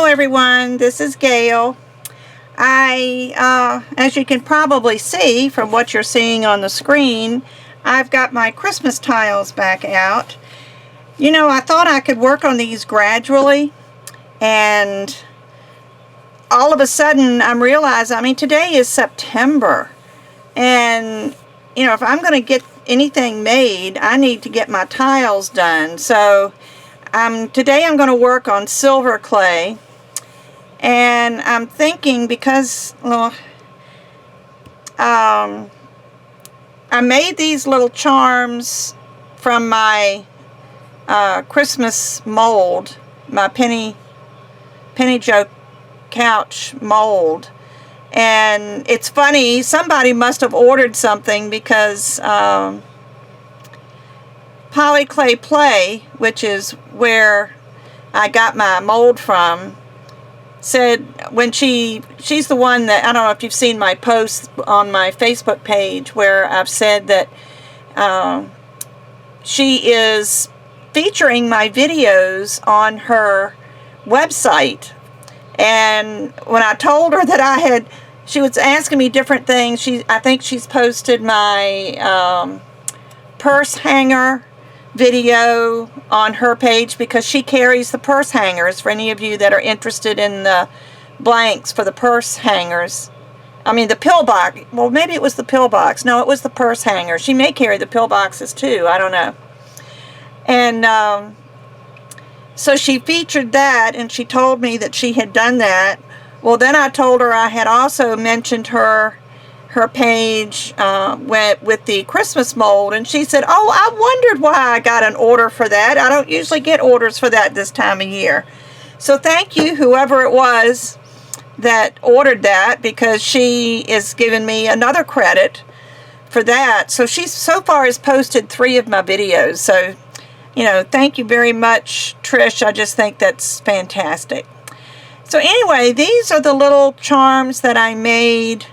Hello everyone, this is Gail. As you can probably see from what you're seeing on the screen, I've got my Christmas tiles back out. You know, I thought I could work on these gradually, and all of a sudden I'm realizing, today is September, and you know, if I'm going to get anything made, I need to get my tiles done. So today I'm going to work on silver clay, and I'm thinking because I made these little charms from my Christmas mold, my Penny Joe couch mold. And it's funny, somebody must have ordered something because Polyclay Play, which is where I got my mold from, said when she's the one that, I don't know if you've seen my posts on my Facebook page where I've said that she is featuring my videos on her website. And when I told her that she was asking me different things. I think she's posted my purse hanger video on her page because she carries the purse hangers for any of you that are interested in the blanks for the purse hangers. The pill box. Well, maybe it was the pill box. No, it was the purse hanger. She may carry the pill boxes too. I don't know. And so she featured that, and she told me that she had done that. Well, then I told her I had also mentioned her page with the Christmas mold, and she said, "Oh, I wondered why I got an order for that. I don't usually get orders for that this time of year." So thank you, whoever it was that ordered that, because she is giving me another credit for that. So she so far has posted 3 of my videos. So, you know, thank you very much, Trish. I just think that's fantastic. So anyway, these are the little charms that I made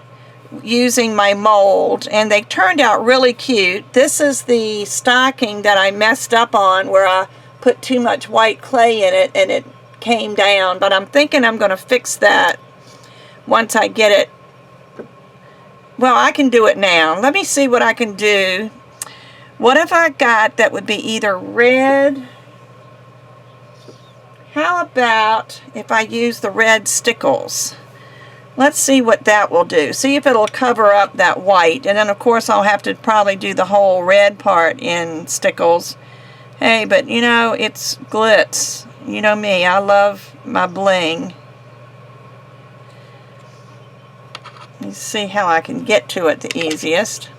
using my mold, and they turned out really cute. This is the stocking that I messed up on, where I put too much white clay in it and it came down, but I'm thinking I'm going to fix that once I get it. Well, I can do it now. Let me see what I can do. What have I got that would be either red? How about if I use the red stickles? Let's see what that will do. See if it'll cover up that white. And then, of course, I'll have to probably do the whole red part in stickles. Hey, but, you know, it's glitz. You know me. I love my bling. Let's see how I can get to it the easiest.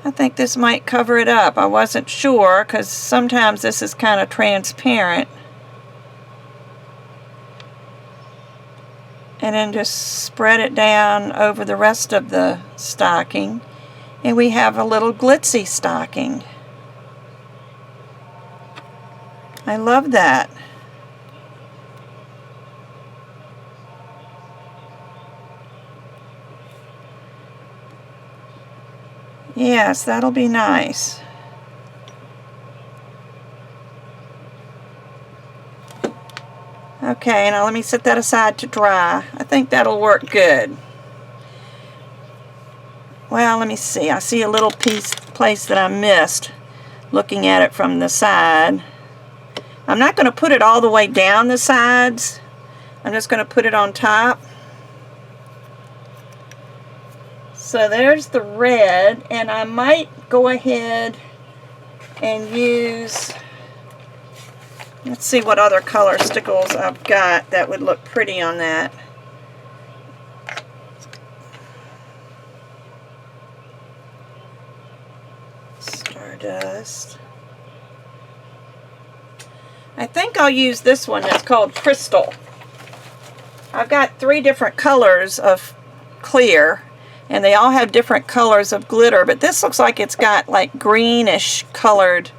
I think this might cover it up. I wasn't sure because sometimes this is kind of transparent. And then just spread it down over the rest of the stocking, and we have a little glitzy stocking. I love that. Yes, that'll be nice. Okay, now let me set that aside to dry. I think that'll work good. Well, let me see. I see a little place that I missed looking at it from the side. I'm not going to put it all the way down the sides. I'm just going to put it on top. So there's the red, and I might go ahead and use... Let's see what other color stickles I've got that would look pretty on that. Stardust. I think I'll use this one that's called Crystal. I've got 3 different colors of clear, and they all have different colors of glitter, but this looks like it's got like greenish colored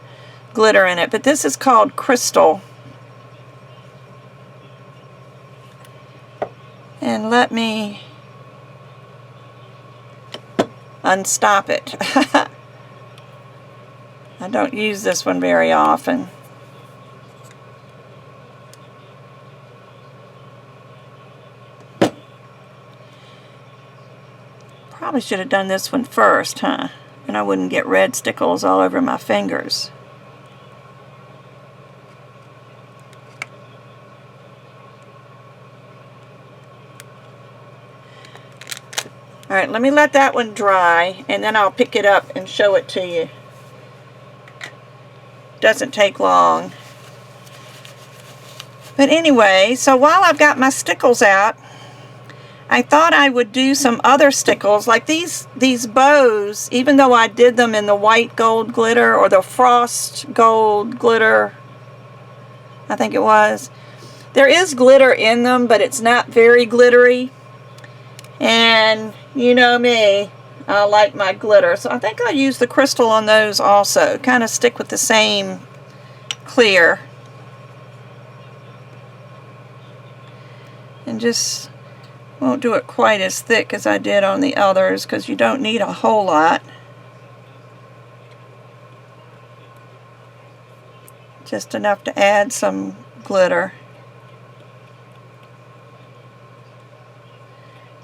glitter in it, but this is called Crystal. And let me unstop it. I don't use this one very often. Probably should have done this one first, huh? And I wouldn't get red stickles all over my fingers. Alright, let me let that one dry, and then I'll pick it up and show it to you. Doesn't take long. But anyway, so while I've got my stickles out, I thought I would do some other stickles, like these bows, even though I did them in the white gold glitter, or the frost gold glitter, I think it was. There is glitter in them, but it's not very glittery. And you know me, I like my glitter, so I think I'll use the crystal on those also. Kind of stick with the same clear. And just won't do it quite as thick as I did on the others, because you don't need a whole lot. Just enough to add some glitter.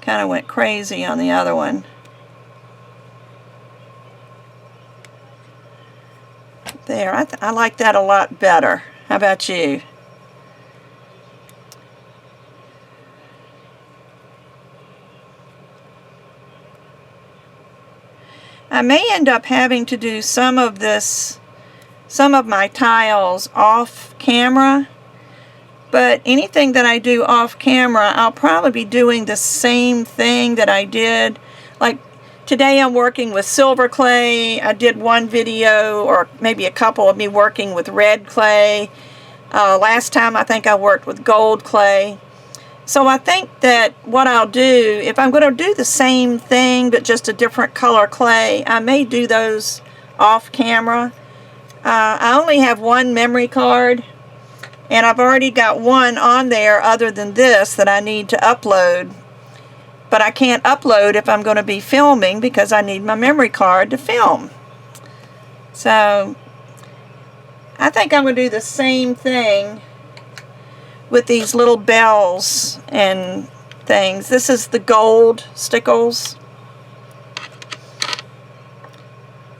Kind of went crazy on the other one. There, I like that a lot better. How about you? I may end up having to do some of my tiles off camera, but anything that I do off camera, I'll probably be doing the same thing that I did. Like today I'm working with silver clay. I did one video, or maybe a couple, of me working with red clay. Last time I think I worked with gold clay. So I think that what I'll do, if I'm going to do the same thing but just a different color clay, I may do those off camera. I only have one memory card, and I've already got one on there other than this that I need to upload. But I can't upload if I'm going to be filming, because I need my memory card to film. So I think I'm going to do the same thing with these little bells and things. This is the gold stickles.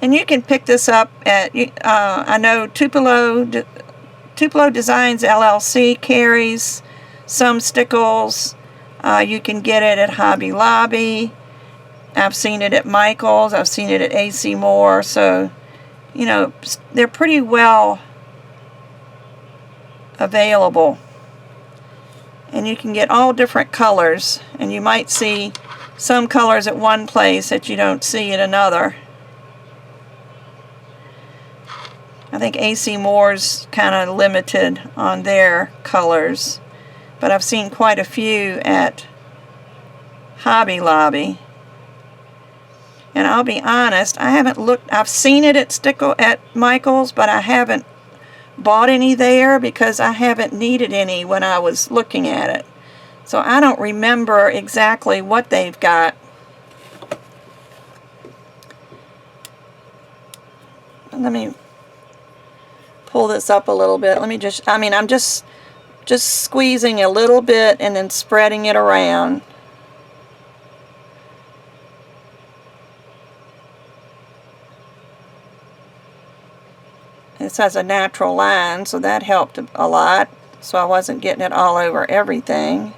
And you can pick this up at, I know Tupelo Designs LLC carries some stickles. You can get it at Hobby Lobby. I've seen it at Michael's. I've seen it at AC Moore. So, you know, they're pretty well available. And you can get all different colors, and you might see some colors at one place that you don't see at another. I think AC Moore's kind of limited on their colors, but I've seen quite a few at Hobby Lobby. And I'll be honest, I haven't looked. I've seen it at Michael's, but I haven't bought any there because I haven't needed any when I was looking at it. So I don't remember exactly what they've got. Let me pull this up a little bit. Let me just, I'm just squeezing a little bit and then spreading it around. This has a natural line, so that helped a lot, so I wasn't getting it all over everything.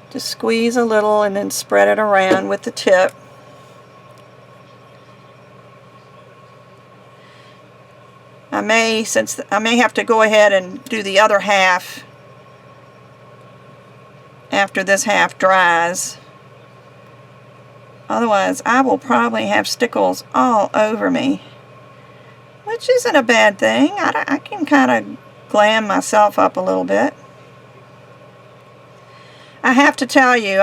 Just squeeze a little and then spread it around with the tip. I may have to go ahead and do the other half after this half dries. Otherwise, I will probably have stickles all over me, which isn't a bad thing. I can kind of glam myself up a little bit. I have to tell you,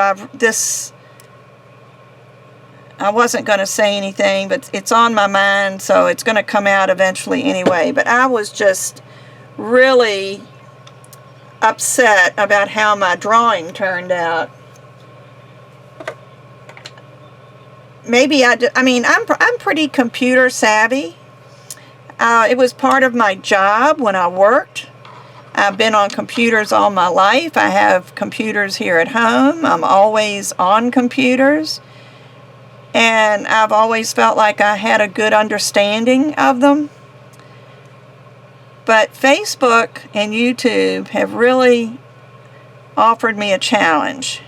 I wasn't going to say anything, but it's on my mind, so it's going to come out eventually anyway. But I was just really upset about how my drawing turned out. Maybe I'm pretty computer savvy. It was part of my job when I worked. I've been on computers all my life. I have computers here at home. I'm always on computers. and I've always felt like I had a good understanding of them. But Facebook and YouTube have really offered me a challenge,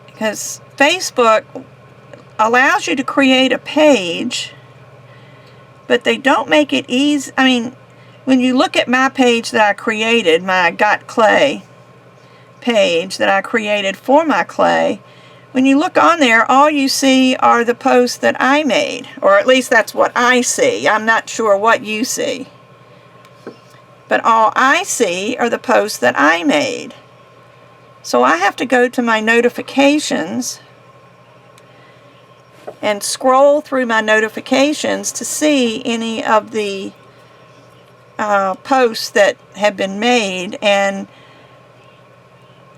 because Facebook allows you to create a page, but they don't make it easy. I mean, when you look at my page that I created, my Got Clay page that I created for my clay, when you look on there, all you see are the posts that I made, or at least that's what I see. I'm not sure what you see, but all I see are the posts that I made. So I have to go to my notifications and scroll through my notifications to see any of the posts that have been made. And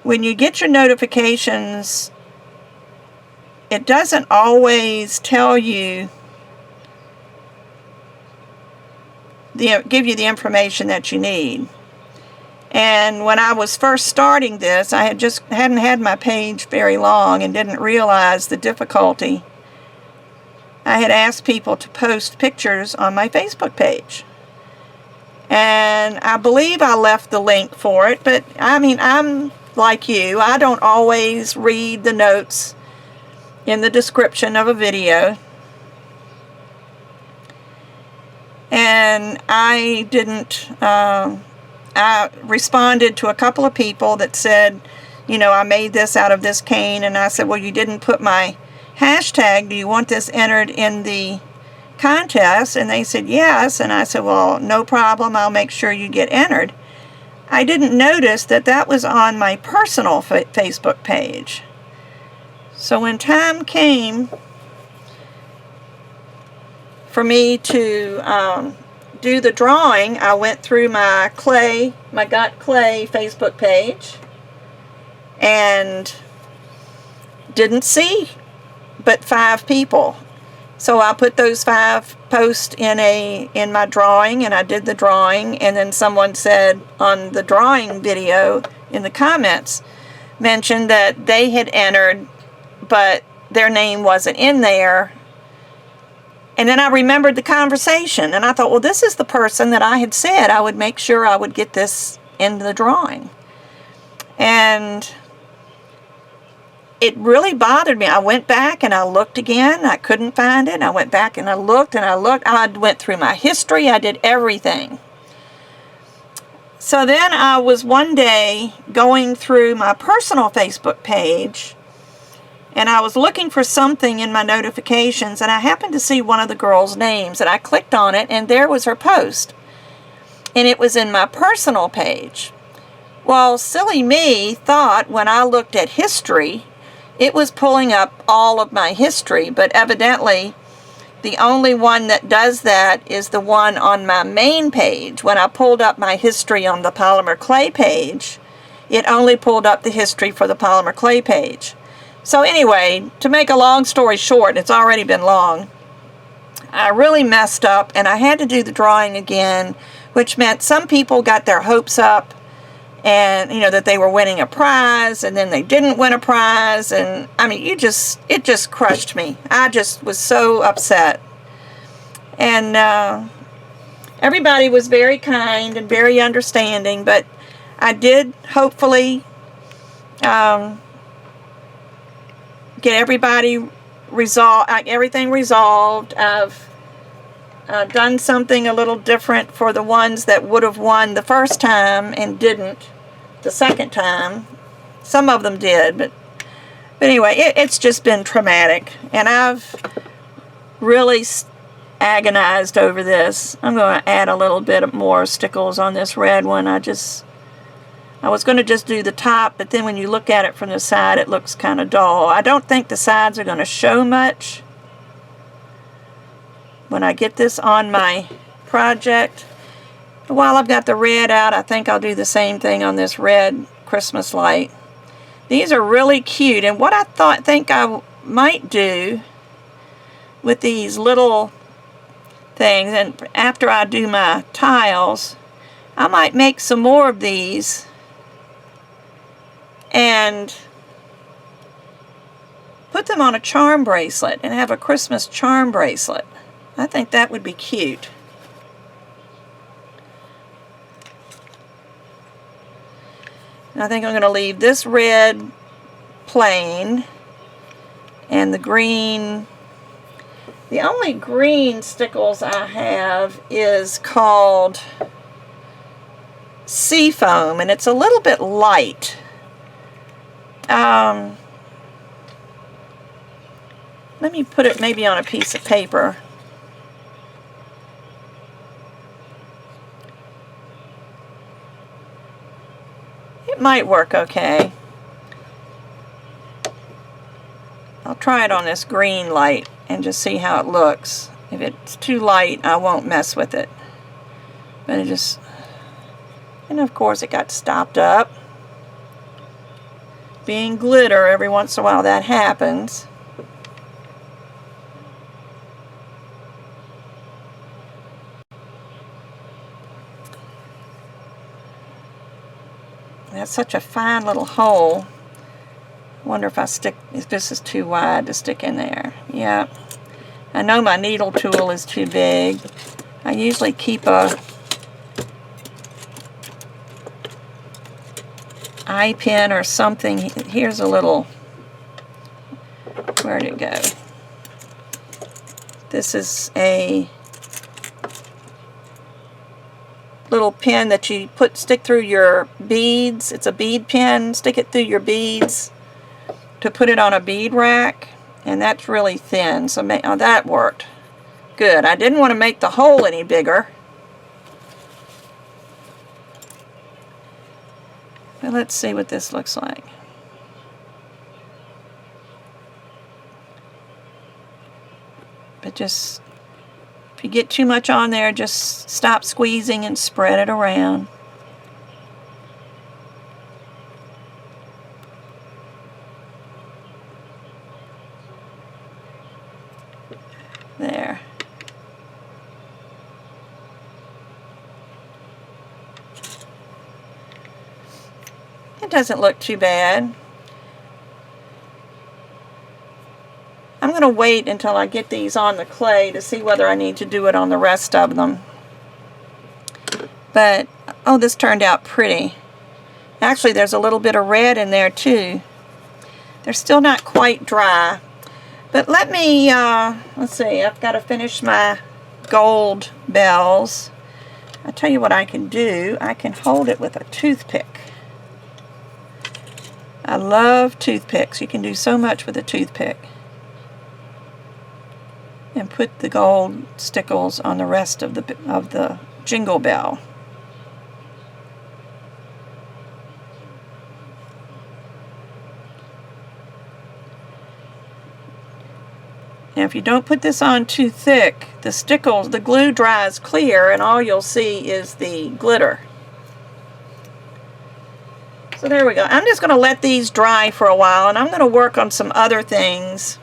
when you get your notifications, it doesn't always tell you, give you the information that you need. And when I was first starting this, I hadn't had my page very long and didn't realize the difficulty. I had asked people to post pictures on my Facebook page, and I believe I left the link for it, but I mean, I'm like you, I don't always read the notes in the description of a video, and I didn't, I responded to a couple of people that said, you know, I made this out of this cane, and I said, well, you didn't put my hashtag, do you want this entered in the contest? And they said yes, and I said, well, no problem, I'll make sure you get entered. I didn't notice that that was on my personal Facebook page. So when time came for me to do the drawing, I went through my Got Clay Facebook page and didn't see but 5 people. So I put those 5 posts in my drawing, and I did the drawing, and then someone said on the drawing video in the comments, mentioned that they had entered, but their name wasn't in there. And then I remembered the conversation, and I thought, well, this is the person that I had said I would make sure I would get this in the drawing. And it really bothered me. I went back and I looked again. I couldn't find it. I went back and I looked and I looked. I went through my history. I did everything. So then I was one day going through my personal Facebook page, and I was looking for something in my notifications, and I happened to see one of the girls' names, and I clicked on it, and there was her post. And it was in my personal page. Well, silly me thought when I looked at history, it was pulling up all of my history, but evidently the only one that does that is the one on my main page. When I pulled up my history on the polymer clay page, it only pulled up the history for the polymer clay page. So anyway, to make a long story short, it's already been long, I really messed up, and I had to do the drawing again, which meant some people got their hopes up, and you know, that they were winning a prize, and then they didn't win a prize, and I mean, it just crushed me. I just was so upset. And everybody was very kind and very understanding, but I did hopefully get everything resolved. I've done something a little different for the ones that would have won the first time and didn't the second time. Some of them did, but anyway, it's just been traumatic, and I've really agonized over this. I'm going to add a little bit more stickles on this red one. I was going to just do the top, but then when you look at it from the side, it looks kind of dull. I don't think the sides are going to show much when I get this on my project. While I've got the red out, I think I'll do the same thing on this red Christmas light. These are really cute, and what I think I might do with these little things, and after I do my tiles, I might make some more of these and put them on a charm bracelet and have a Christmas charm bracelet. I think that would be cute. And I think I'm going to leave this red plain and the green. The only green stickles I have is called Seafoam, and it's a little bit light. Let me put it maybe on a piece of paper. It might work okay. I'll try it on this green light and just see how it looks. If it's too light, I won't mess with it. But it just... And of course it got stopped up. Being glitter, every once in a while that happens. That's such a fine little hole. I wonder if this is too wide to stick in there. Yeah. I know my needle tool is too big. I usually keep a eye pin or something. Here's a little, where'd it go? This is a little pin that you stick through your beads. It's a bead pin. Stick it through your beads to put it on a bead rack, and that's really thin, so that worked good. I didn't want to make the hole any bigger. But let's see what this looks like. But just, if you get too much on there, just stop squeezing and spread it around. There. It doesn't look too bad. I'm going to wait until I get these on the clay to see whether I need to do it on the rest of them. But, oh, this turned out pretty. Actually, there's a little bit of red in there too. They're still not quite dry. But let me, let's see, I've got to finish my gold bells. I'll tell you what I can do. I can hold it with a toothpick. I love toothpicks. You can do so much with a toothpick. And put the gold stickles on the rest of the jingle bell. Now if you don't put this on too thick, the glue dries clear and all you'll see is the glitter. So there we go. I'm just going to let these dry for a while, and I'm going to work on some other things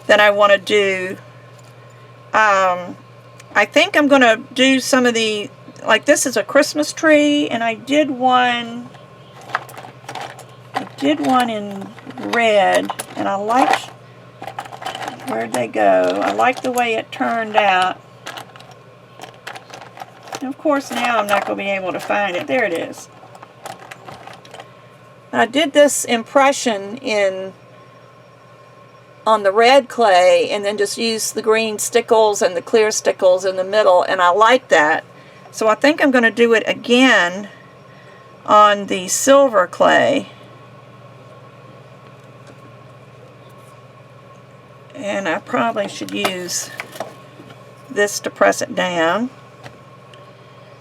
that I want to do. I think I'm going to do some of the, like this is a Christmas tree, and I did one in red, and I liked, where'd they go? I like the way it turned out. And of course now I'm not going to be able to find it. There it is. I did this impression on the red clay and then just used the green stickles and the clear stickles in the middle, and I like that. So I think I'm going to do it again on the silver clay. And I probably should use this to press it down.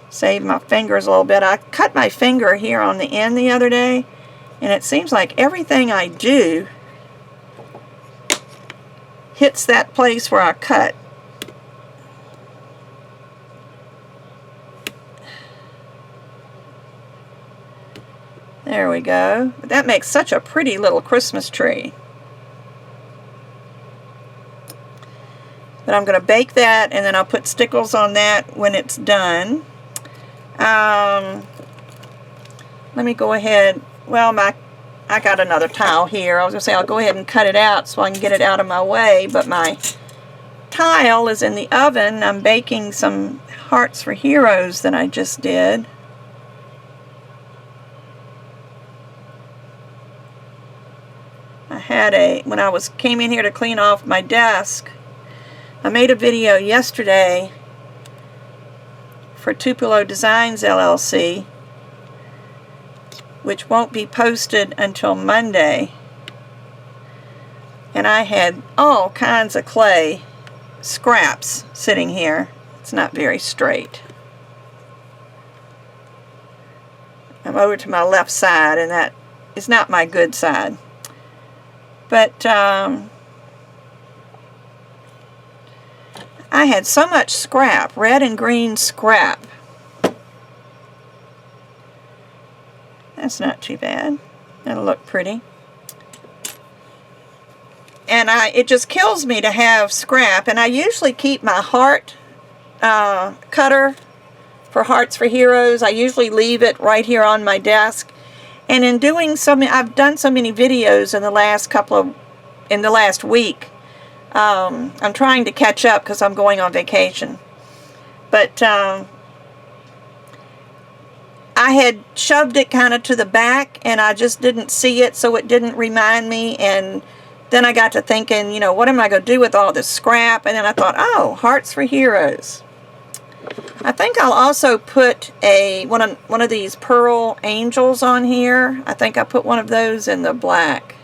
Save my fingers a little bit. I cut my finger here on the end the other day, and it seems like everything I do hits that place where I cut. There we go. But that makes such a pretty little Christmas tree. But I'm going to bake that, and then I'll put stickles on that when it's done. Let me go ahead. Well, my I got another tile here. I was going to say I'll go ahead and cut it out so I can get it out of my way, but my tile is in the oven. I'm baking some Hearts for Heroes that I just did. I had when I came in here to clean off my desk, I made a video yesterday for Tupelo Designs LLC, which won't be posted until Monday. And I had all kinds of clay scraps sitting here. It's not very straight. I'm over to my left side, and that is not my good side. But I had so much scrap, red and green scrap. That's not too bad. That'll look pretty. And it just kills me to have scrap. And I usually keep my heart cutter for Hearts for Heroes. I usually leave it right here on my desk. And in doing I've done so many videos in the last week. I'm trying to catch up because I'm going on vacation. But I had shoved it kind of to the back, and I just didn't see it, so it didn't remind me. And then I got to thinking, you know, what am I going to do with all this scrap? And then I thought, oh, Hearts for Heroes. I think I'll also put one of these pearl angels on here. I think I put one of those in the black.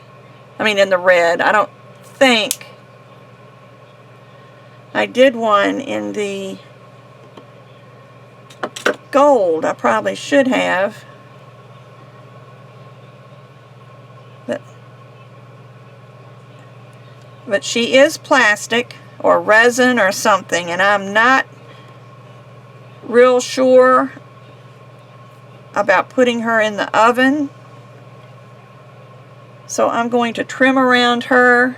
I mean, in the red. I don't think I did one in the gold. I probably should have. But she is plastic or resin or something, and I'm not real sure about putting her in the oven. So I'm going to trim around her.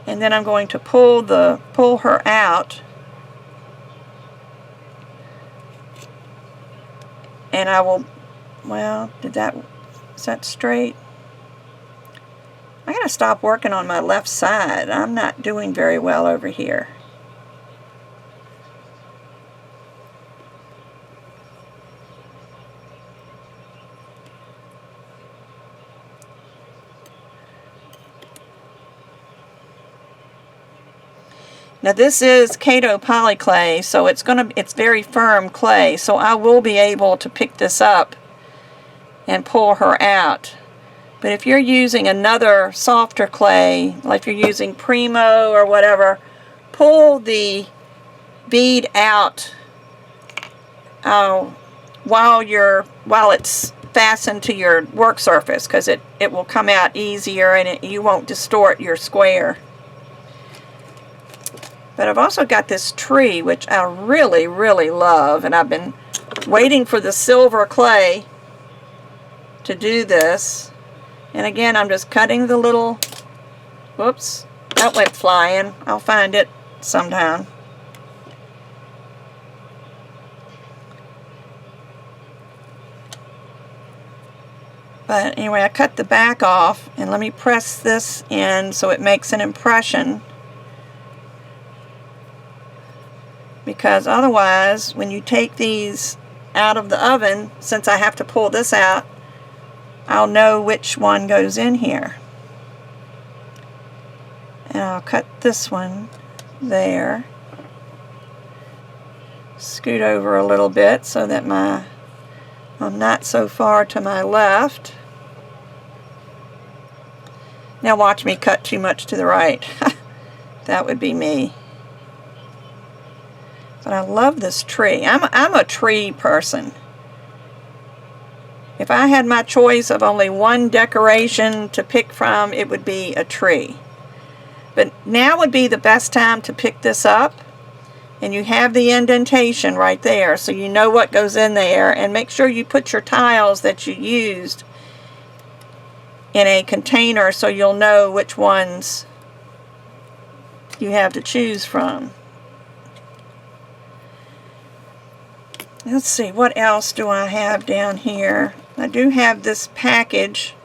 And then I'm going to pull her out. And I will, well, is that straight? I gotta stop working on my left side. I'm not doing very well over here. Now this is Kato polyclay, so it's very firm clay, so I will be able to pick this up and pull her out. But if you're using another softer clay, like if you're using Primo or whatever, pull the bead out while it's fastened to your work surface, because it will come out easier and you won't distort your square. But I've also got this tree, which I really, really love, and I've been waiting for the silver clay to do this. And again, I'm just cutting the little, whoops, that went flying. I'll find it sometime. But anyway, I cut the back off, and let me press this in so it makes an impression. Because otherwise, when you take these out of the oven, since I have to pull this out, I'll know which one goes in here. And I'll cut this one there. Scoot over a little bit so that I'm not so far to my left. Now watch me cut too much to the right. That would be me. But I love this tree. I'm a tree person. If I had my choice of only one decoration to pick from, it would be a tree. But now would be the best time to pick this up. And you have the indentation right there, so you know what goes in there. And make sure you put your tiles that you used in a container so you'll know which ones you have to choose from. Let's see, what else do I have down here? I do have this package.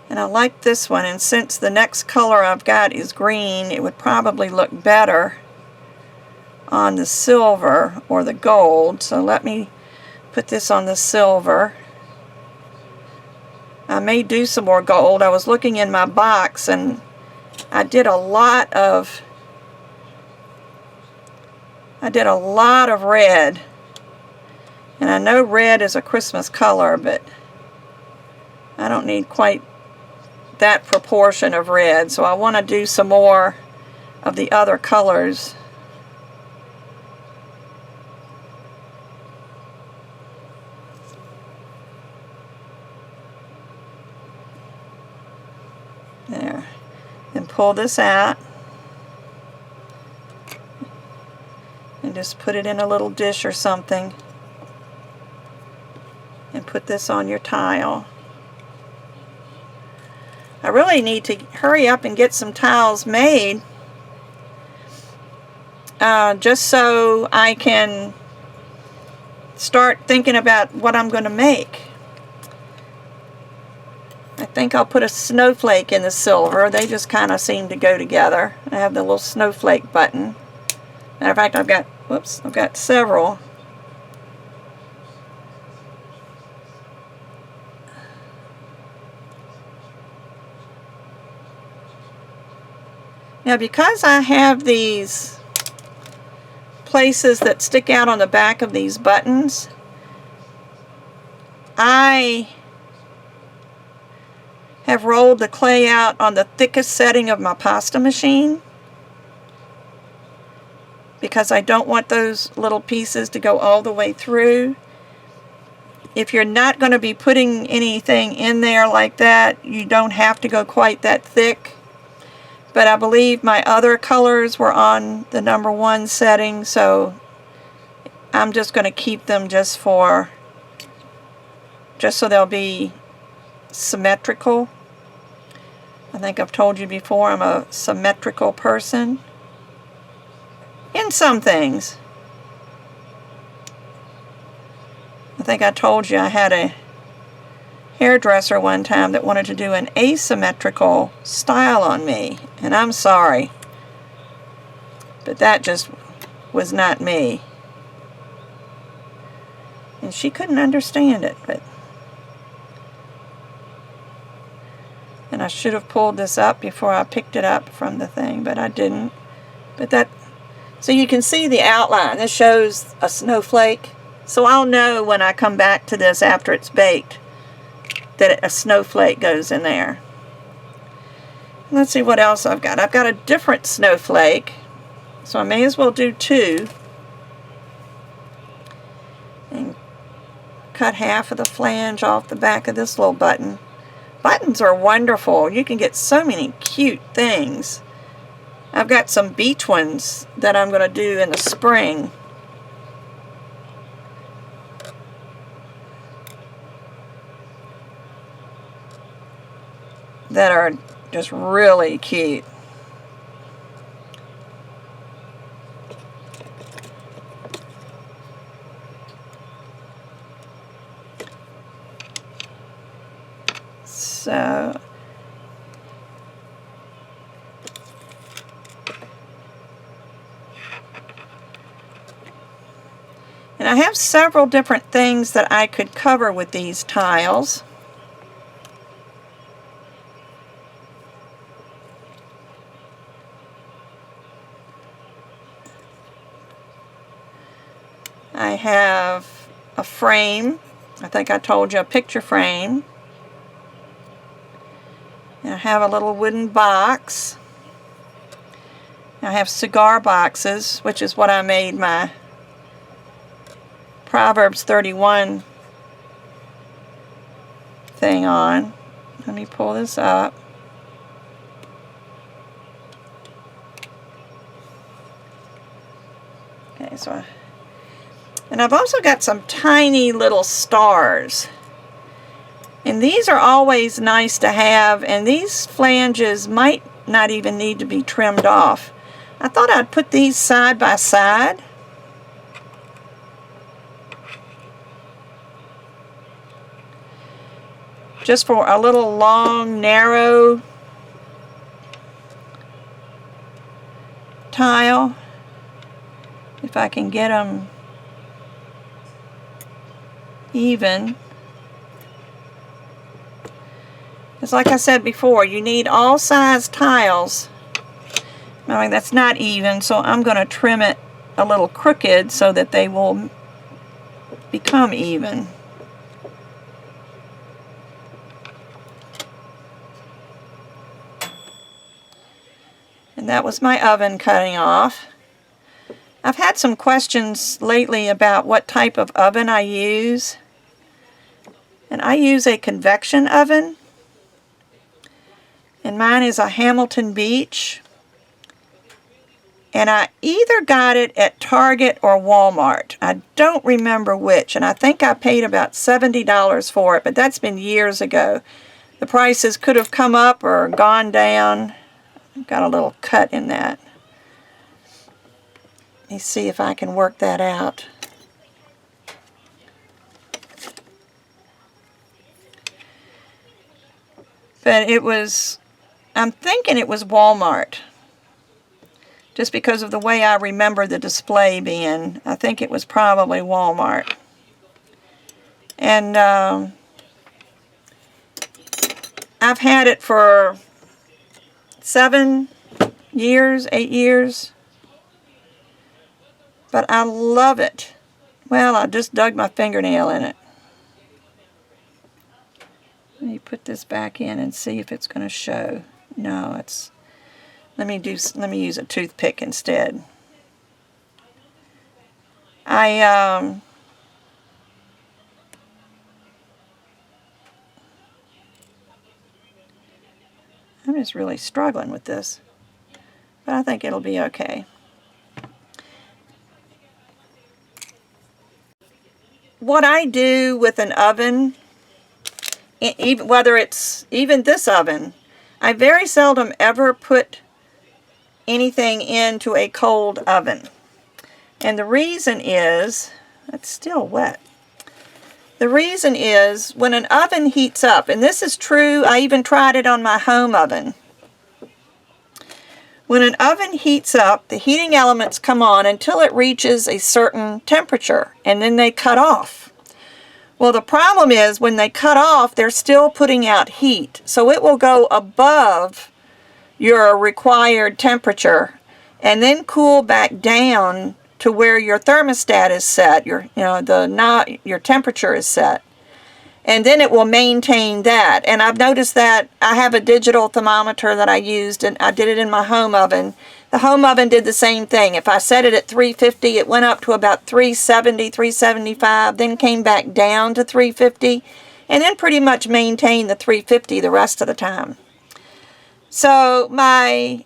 And I like this one, and since the next color I've got is green, it would probably look better on the silver or the gold. So let me put this on the silver. I may do some more gold. I was looking in my box and I did a lot of red. And I know red is a Christmas color, but I don't need quite that proportion of red. So I want to do some more of the other colors. There. And pull this out. And just put it in a little dish or something. And put this on your tile. I really need to hurry up and get some tiles made. Just so I can start thinking about what I'm going to make. I think I'll put a snowflake in the silver. They just kind of seem to go together. I have the little snowflake button. Matter of fact, I've got several. Now, because I have these places that stick out on the back of these buttons, I have rolled the clay out on the thickest setting of my pasta machine because I don't want those little pieces to go all the way through. If you're not going to be putting anything in there like that, you don't have to go quite that thick. But I believe my other colors were on the #1 setting, so I'm just going to keep them just so they'll be symmetrical. I think I've told you before, I'm a symmetrical person in some things. I think I told you I had a hairdresser one time that wanted to do an asymmetrical style on me, and I'm sorry, but that just was not me. And she couldn't understand it, and I should have pulled this up before I picked it up from the thing, but I didn't. So you can see the outline. This shows a snowflake. So I'll know when I come back to this after it's baked that a snowflake goes in there. Let's see what else I've got. I've got a different snowflake, so I may as well do 2. And cut half of the flange off the back of this little button. Buttons are wonderful. You can get so many cute things. I've got some beach ones that I'm going to do in the spring. That are just really cute. So and I have several different things that I could cover with these tiles. I have a frame. I think I told you, a picture frame. And I have a little wooden box. I have cigar boxes, which is what I made my Proverbs 31 thing on. Let me pull this up. Okay, and I've also got some tiny little stars. And these are always nice to have, and these flanges might not even need to be trimmed off. I thought I'd put these side by side. Just for a little long, narrow tile. If I can get them even. Because like I said before, you need all size tiles. I mean, that's not even, so I'm going to trim it a little crooked so that they will become even. And that was my oven cutting off. I've had some questions lately about what type of oven I use. And I use a convection oven. And mine is a Hamilton Beach. And I either got it at Target or Walmart. I don't remember which. And I think I paid about $70 for it. But that's been years ago. The prices could have come up or gone down. I've got a little cut in that. Let me see if I can work that out. But it was, I'm thinking it was Walmart. Just because of the way I remember the display being. I think it was probably Walmart. And I've had it for 7 years, 8 years. But I love it. Well, I just dug my fingernail in it. Let me put this back in and see if it's going to show. No, it's... Let me use a toothpick instead. I'm just really struggling with this. But I think it'll be okay. What I do with an oven, even whether it's even this oven, I very seldom ever put anything into a cold oven. And the reason is, it's still wet. The reason is when an oven heats up, and this is true, I even tried it on my home oven. When an oven heats up, the heating elements come on until it reaches a certain temperature, and then they cut off. Well, the problem is when they cut off, they're still putting out heat. So it will go above your required temperature and then cool back down to where your thermostat is set, your temperature is set. And then it will maintain that. And I've noticed that I have a digital thermometer that I used, and I did it in my home oven. The home oven did the same thing. If I set it at 350, it went up to about 370, 375, then came back down to 350, and then pretty much maintained the 350 the rest of the time. So my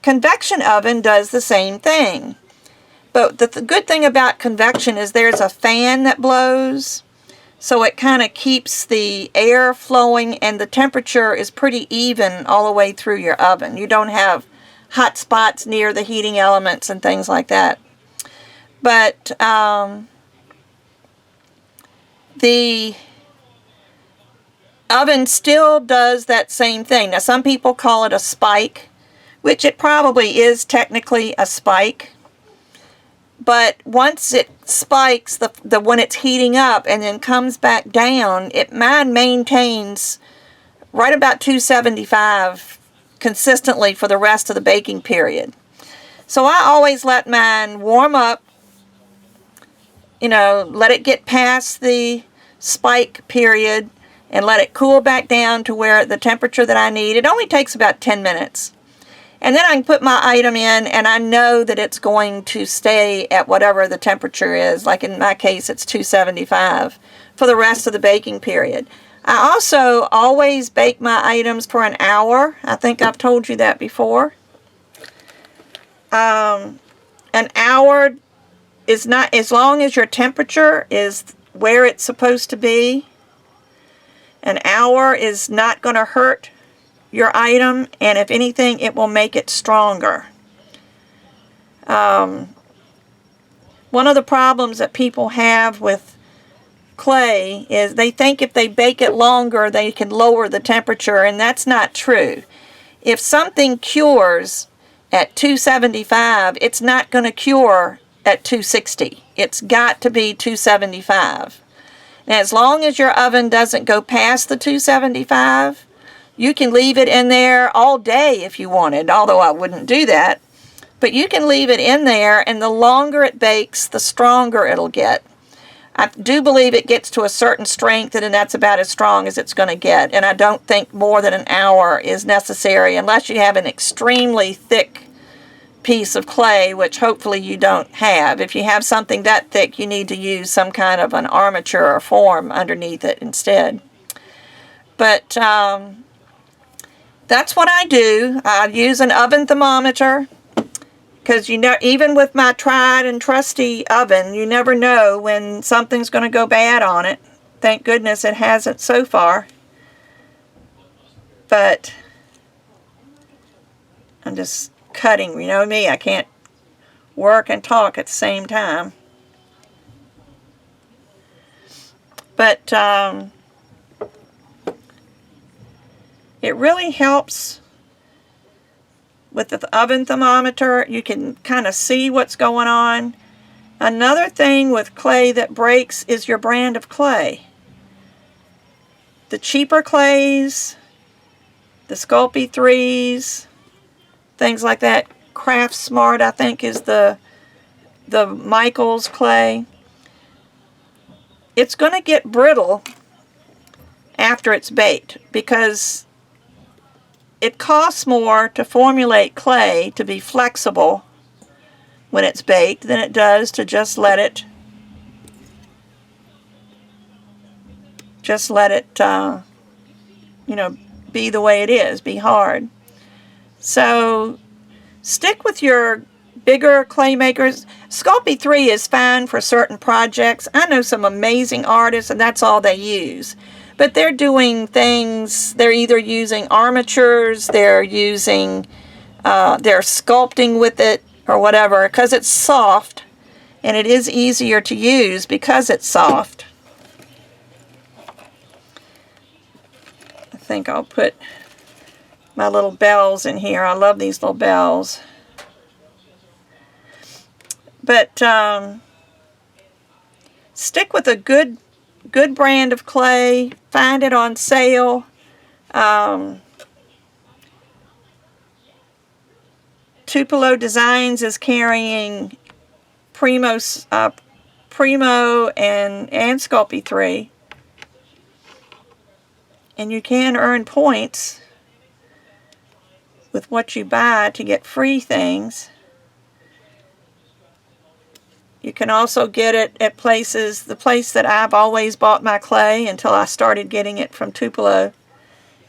convection oven does the same thing. But the good thing about convection is there's a fan that blows. So it kind of keeps the air flowing, and the temperature is pretty even all the way through your oven. You don't have hot spots near the heating elements and things like that. But the oven still does that same thing. Now some people call it a spike, which it probably is technically a spike. But once it spikes, when it's heating up and then comes back down, mine maintains right about 275 consistently for the rest of the baking period. So I always let mine warm up, let it get past the spike period and let it cool back down to where the temperature that I need. It only takes about 10 minutes. And then I can put my item in, and I know that it's going to stay at whatever the temperature is. Like in my case, it's 275 for the rest of the baking period. I also always bake my items for an hour. I think I've told you that before. An hour is not, as long as your temperature is where it's supposed to be. An hour is not going to hurt your item, and if anything, it will make it stronger. One of the problems that people have with clay is they think if they bake it longer, they can lower the temperature, and that's not true. If something cures at 275, it's not going to cure at 260. It's got to be 275. And as long as your oven doesn't go past the 275, you can leave it in there all day if you wanted, although I wouldn't do that. But you can leave it in there, and the longer it bakes, the stronger it'll get. I do believe it gets to a certain strength, and that's about as strong as it's going to get. And I don't think more than an hour is necessary unless you have an extremely thick piece of clay, which hopefully you don't have. If you have something that thick, you need to use some kind of an armature or form underneath it instead. But that's what I do. I use an oven thermometer, because you know, even with my tried and trusty oven, you never know when something's going to go bad on it. Thank goodness it hasn't so far. But I'm just cutting. You know me, I can't work and talk at the same time. But it really helps with the oven thermometer. You can kind of see what's going on. Another thing with clay that breaks is your brand of clay. The cheaper clays, the Sculpey 3s, things like that. Craft Smart, I think, is the Michaels clay. It's going to get brittle after it's baked because it costs more to formulate clay to be flexible when it's baked than it does to just let it you know, be the way it is, be hard. So stick with your bigger clay makers. Sculpey 3 is fine for certain projects. I know some amazing artists and that's all they use. But they're doing things, they're either using armatures, they're sculpting with it or whatever, because it's soft and it is easier to use because it's soft. I think I'll put my little bells in here. I love these little bells. But stick with a good brand of clay. Find it on sale. Tupelo Designs is carrying Primo and Sculpey 3. And you can earn points with what you buy to get free things. You can also get it at places. The place that I've always bought my clay until I started getting it from Tupelo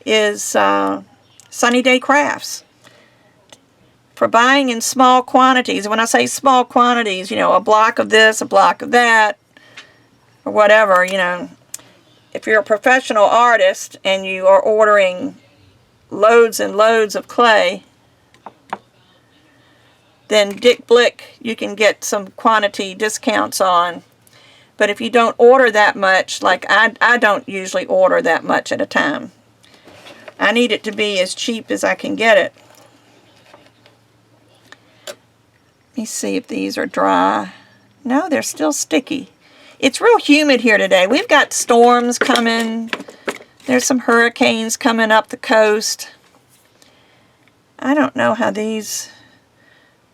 is Sunny Day Crafts. For buying in small quantities. When I say small quantities, you know, a block of this, a block of that, or whatever, you know. If you're a professional artist and you are ordering loads and loads of clay, then Dick Blick you can get some quantity discounts on. But if you don't order that much, like I don't usually order that much at a time. I need it to be as cheap as I can get it. Let me see if these are dry. No, they're still sticky. It's real humid here today. We've got storms coming. There's some hurricanes coming up the coast. I don't know how these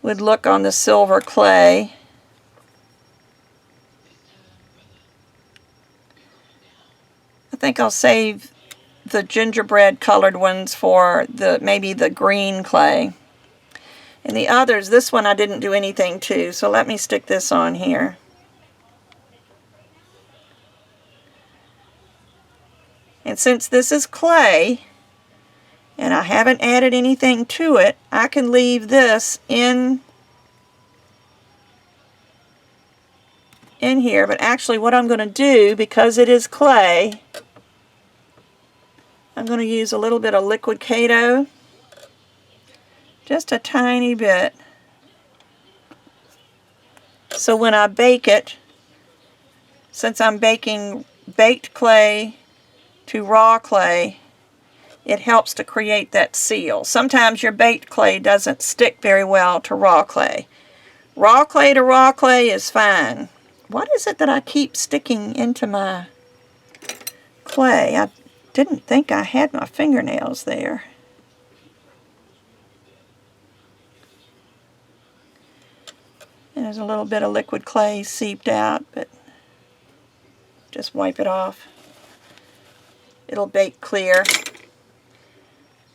would look on the silver clay. I think I'll save the gingerbread colored ones for maybe the green clay. And the others, this one I didn't do anything to, so let me stick this on here. And since this is clay, and I haven't added anything to it, I can leave this in here. But actually what I'm going to do, because it is clay, I'm going to use a little bit of liquid Kato, just a tiny bit, so when I bake it, since I'm baking baked clay to raw clay, it helps to create that seal. Sometimes your baked clay doesn't stick very well to raw clay. Raw clay to raw clay is fine. What is it that I keep sticking into my clay? I didn't think I had my fingernails there. And there's a little bit of liquid clay seeped out, but just wipe it off. It'll bake clear.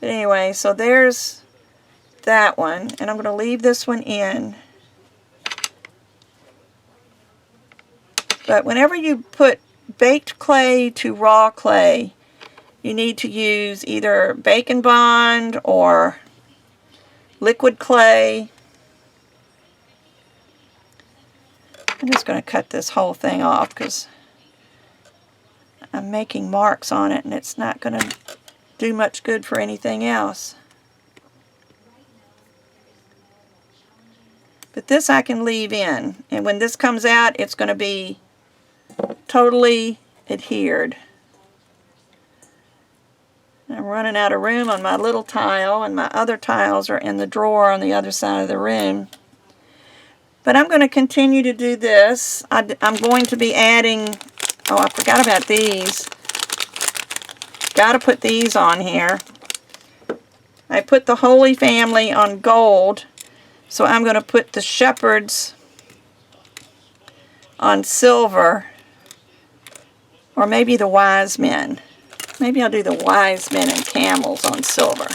But anyway, so there's that one, and I'm going to leave this one in. But whenever you put baked clay to raw clay, you need to use either Bake Bond or liquid clay. I'm just going to cut this whole thing off because I'm making marks on it and it's not going to do much good for anything else. But this I can leave in, and when this comes out, it's going to be totally adhered. I'm running out of room on my little tile, and my other tiles are in the drawer on the other side of the room. But I'm going to continue to do this. I'm going to be adding, oh, I forgot about these. Got to put these on here. I put the Holy Family on gold, so I'm going to put the shepherds on silver, or maybe the wise men. Maybe I'll do the wise men and camels on silver.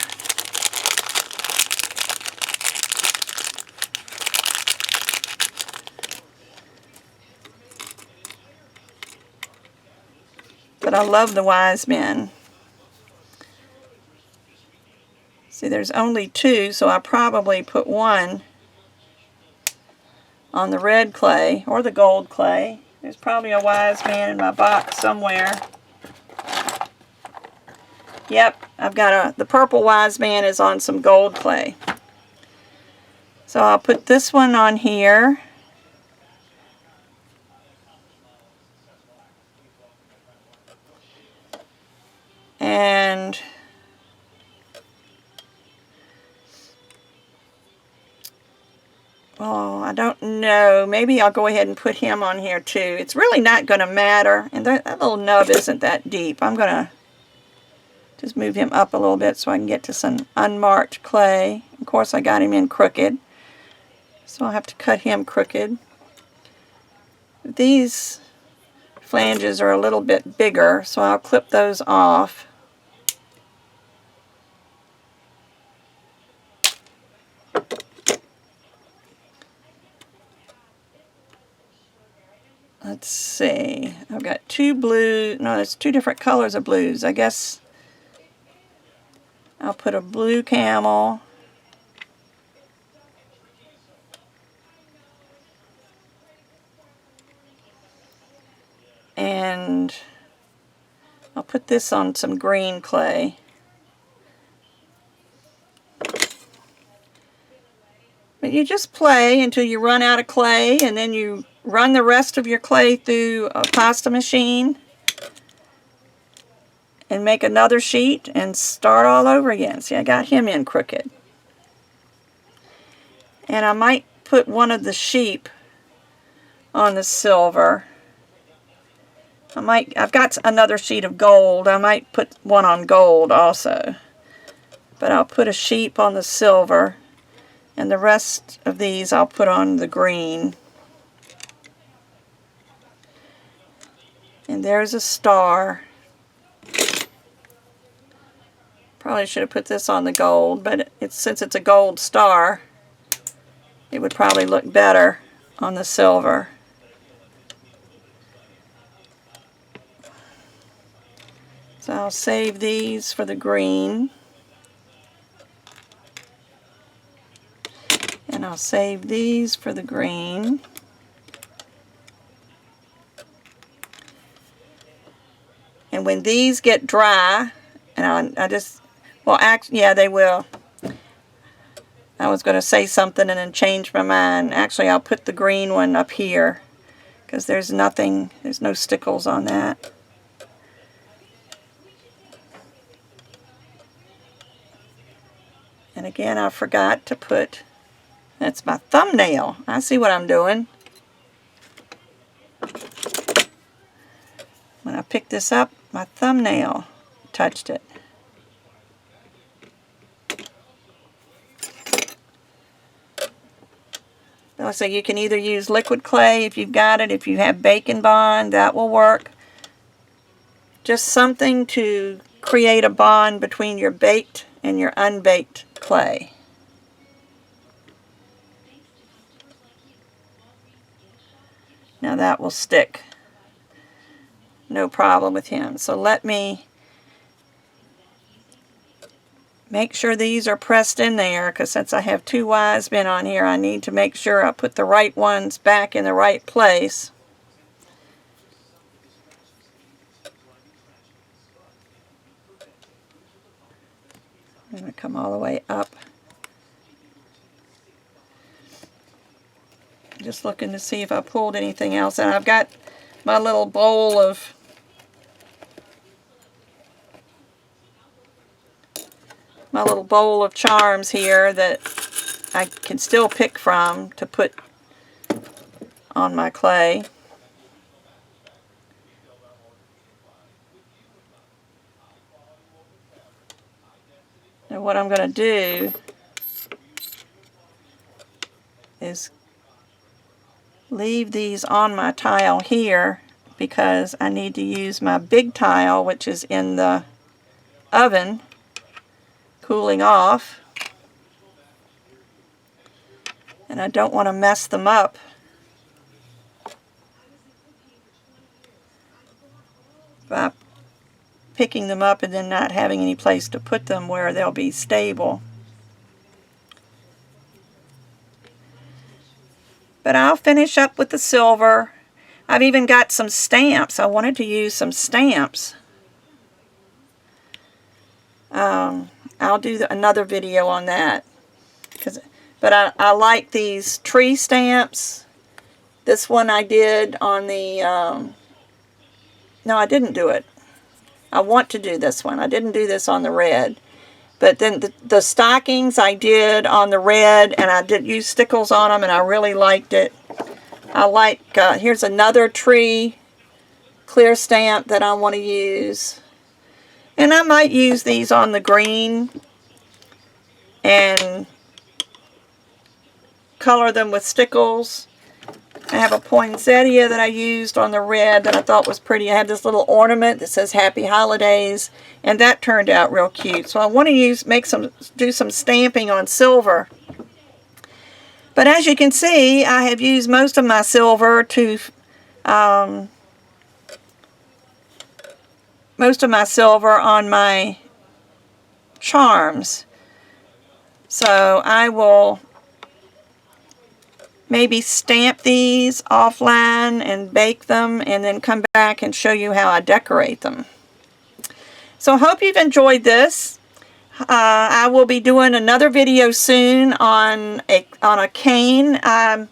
But I love the wise men. See, there's only two, so I'll probably put one on the red clay or the gold clay. There's probably a wise man in my box somewhere. Yep, I've got the purple wise man is on some gold clay. So I'll put this one on here. And oh, I don't know. Maybe I'll go ahead and put him on here too. It's really not going to matter. And that little nub isn't that deep. I'm going to just move him up a little bit so I can get to some unmarked clay. Of course, I got him in crooked, so I'll have to cut him crooked. These flanges are a little bit bigger, so I'll clip those off. Let's see. I've got two blue. No, it's two different colors of blues. I guess I'll put a blue camel. And I'll put this on some green clay. But you just play until you run out of clay, and then you run the rest of your clay through a pasta machine and make another sheet and start all over again. See, I got him in crooked. And I might put one of the sheep on the silver. I've got another sheet of gold. I might put one on gold also. But I'll put a sheep on the silver, and the rest of these I'll put on the green. And there's a star. Probably should have put this on the gold, but since it's a gold star, it would probably look better on the silver. So I'll save these for the green. And I'll save these for the green. And when these get dry, And I just, well, yeah, they will. I was going to say something and then change my mind. Actually, I'll put the green one up here because there's no stickles on that. And again, I forgot to put, that's my thumbnail. I see what I'm doing. When I picked this up, my thumbnail touched it. So you can either use liquid clay if you've got it, if you have Bacon Bond, that will work. Just something to create a bond between your baked and your unbaked clay. Now that will stick. No problem with him. So let me make sure these are pressed in there, because since I have two wise men on here, I need to make sure I put the right ones back in the right place. I'm going to come all the way up. Just looking to see if I pulled anything else. And I've got my little bowl of charms here that I can still pick from to put on my clay. And what I'm going to do is leave these on my tile here because I need to use my big tile, which is in the oven cooling off, and I don't want to mess them up by picking them up and then not having any place to put them where they'll be stable. But I'll finish up with the silver. I've even got some stamps. I wanted to use some stamps. I'll do another video on that. But I like these tree stamps. This one I did on the... no, I didn't do it. I want to do this one. I didn't do this on the red. But then the stockings I did on the red, and I did use stickles on them, and I really liked it. I like, here's another tree clear stamp that I want to use. And I might use these on the green and color them with stickles. I have a poinsettia that I used on the red that I thought was pretty. I have this little ornament that says Happy Holidays, and that turned out real cute. So I want to do some stamping on silver. But as you can see, I have used most of my silver on my charms. So I will maybe stamp these offline and bake them and then come back and show you how I decorate them. So I hope you've enjoyed this. I will be doing another video soon on a cane. The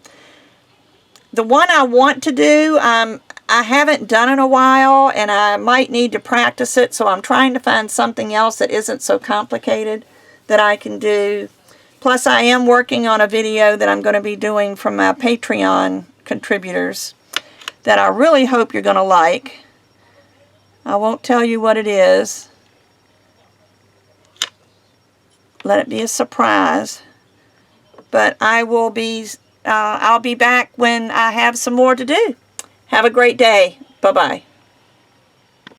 one I want to do, I haven't done in a while, and I might need to practice it, so I'm trying to find something else that isn't so complicated that I can do. Plus, I am working on a video that I'm going to be doing from my Patreon contributors that I really hope you're going to like. I won't tell you what it is. Let it be a surprise. But I'll be back when I have some more to do. Have a great day. Bye-bye.